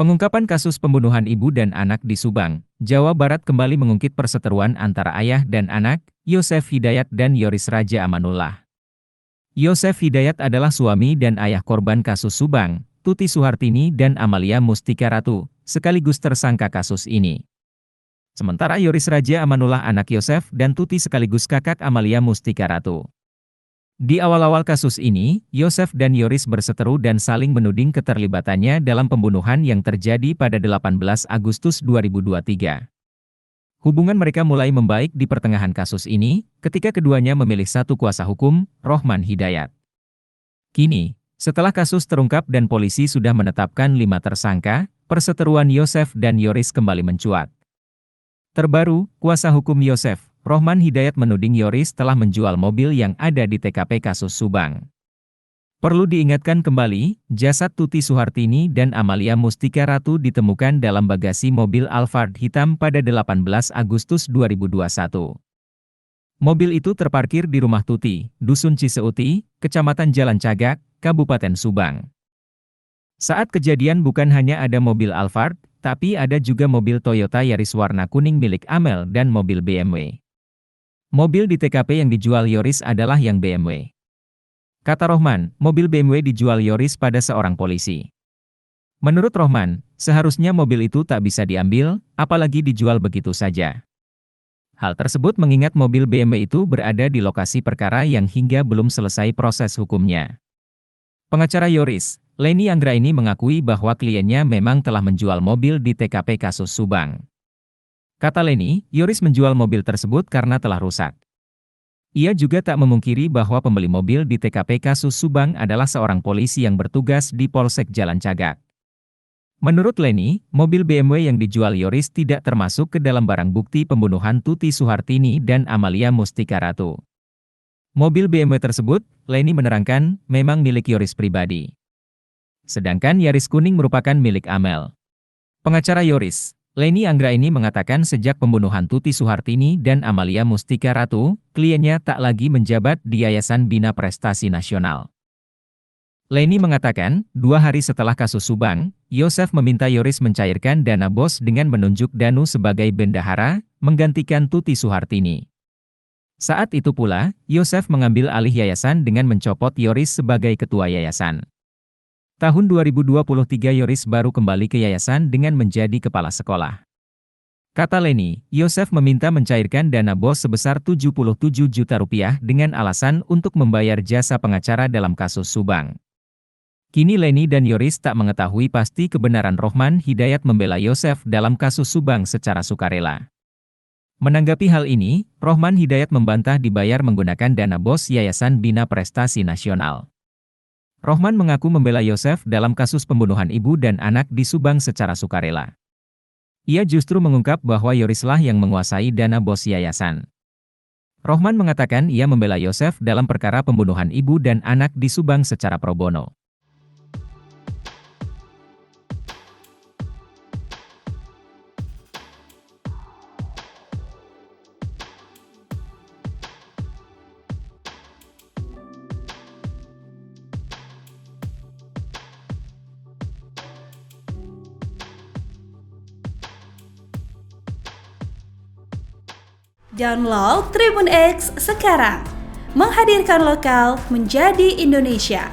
Pengungkapan kasus pembunuhan ibu dan anak di Subang, Jawa Barat kembali mengungkit perseteruan antara ayah dan anak, Yosef Hidayat dan Yoris Raja Amanullah. Yosef Hidayat adalah suami dan ayah korban kasus Subang, Tuti Suhartini dan Amalia Mustika Ratu, sekaligus tersangka kasus ini. Sementara Yoris Raja Amanullah anak Yosef dan Tuti sekaligus kakak Amalia Mustika Ratu. Di awal-awal kasus ini, Yosef dan Yoris berseteru dan saling menuding keterlibatannya dalam pembunuhan yang terjadi pada 18 Agustus 2023. Hubungan mereka mulai membaik di pertengahan kasus ini, ketika keduanya memilih satu kuasa hukum, Rohman Hidayat. Kini, setelah kasus terungkap dan polisi sudah menetapkan 5 tersangka, perseteruan Yosef dan Yoris kembali mencuat. Terbaru, kuasa hukum Yosef, Rohman Hidayat menuding Yoris telah menjual mobil yang ada di TKP kasus Subang. Perlu diingatkan kembali, jasad Tuti Suhartini dan Amalia Mustika Ratu ditemukan dalam bagasi mobil Alphard hitam pada 18 Agustus 2021. Mobil itu terparkir di rumah Tuti, Dusun Ciseuti, Kecamatan Jalan Cagak, Kabupaten Subang. Saat kejadian bukan hanya ada mobil Alphard, tapi ada juga mobil Toyota Yaris warna kuning milik Amel dan mobil BMW. Mobil di TKP yang dijual Yoris adalah yang BMW. Kata Rohman, mobil BMW dijual Yoris pada seorang polisi. Menurut Rohman, seharusnya mobil itu tak bisa diambil, apalagi dijual begitu saja. Hal tersebut mengingat mobil BMW itu berada di lokasi perkara yang hingga belum selesai proses hukumnya. Pengacara Yoris, Leni Anggraini mengakui bahwa kliennya memang telah menjual mobil di TKP kasus Subang. Kata Leni, Yoris menjual mobil tersebut karena telah rusak. Ia juga tak memungkiri bahwa pembeli mobil di TKP kasus Subang adalah seorang polisi yang bertugas di Polsek Jalan Cagak. Menurut Leni, mobil BMW yang dijual Yoris tidak termasuk ke dalam barang bukti pembunuhan Tuti Suhartini dan Amalia Mustika Ratu. Mobil BMW tersebut, Leni menerangkan, memang milik Yoris pribadi. Sedangkan Yaris kuning merupakan milik Amel. Pengacara Yoris, Leni Anggraini mengatakan sejak pembunuhan Tuti Suhartini dan Amalia Mustika Ratu, kliennya tak lagi menjabat di Yayasan Bina Prestasi Nasional. Leni mengatakan, 2 hari setelah kasus Subang, Yosef meminta Yoris mencairkan dana BOS dengan menunjuk Danu sebagai bendahara, menggantikan Tuti Suhartini. Saat itu pula, Yosef mengambil alih yayasan dengan mencopot Yoris sebagai ketua yayasan. Tahun 2023 Yoris baru kembali ke yayasan dengan menjadi kepala sekolah. Kata Leni, Yosef meminta mencairkan dana BOS sebesar 77 juta rupiah dengan alasan untuk membayar jasa pengacara dalam kasus Subang. Kini Leni dan Yoris tak mengetahui pasti kebenaran Rohman Hidayat membela Yosef dalam kasus Subang secara sukarela. Menanggapi hal ini, Rohman Hidayat membantah dibayar menggunakan dana BOS Yayasan Bina Prestasi Nasional. Rohman mengaku membela Yosef dalam kasus pembunuhan ibu dan anak di Subang secara sukarela. Ia justru mengungkap bahwa Yorislah yang menguasai dana BOS yayasan. Rohman mengatakan ia membela Yosef dalam perkara pembunuhan ibu dan anak di Subang secara pro bono. Download Tribun X sekarang, menghadirkan lokal menjadi Indonesia.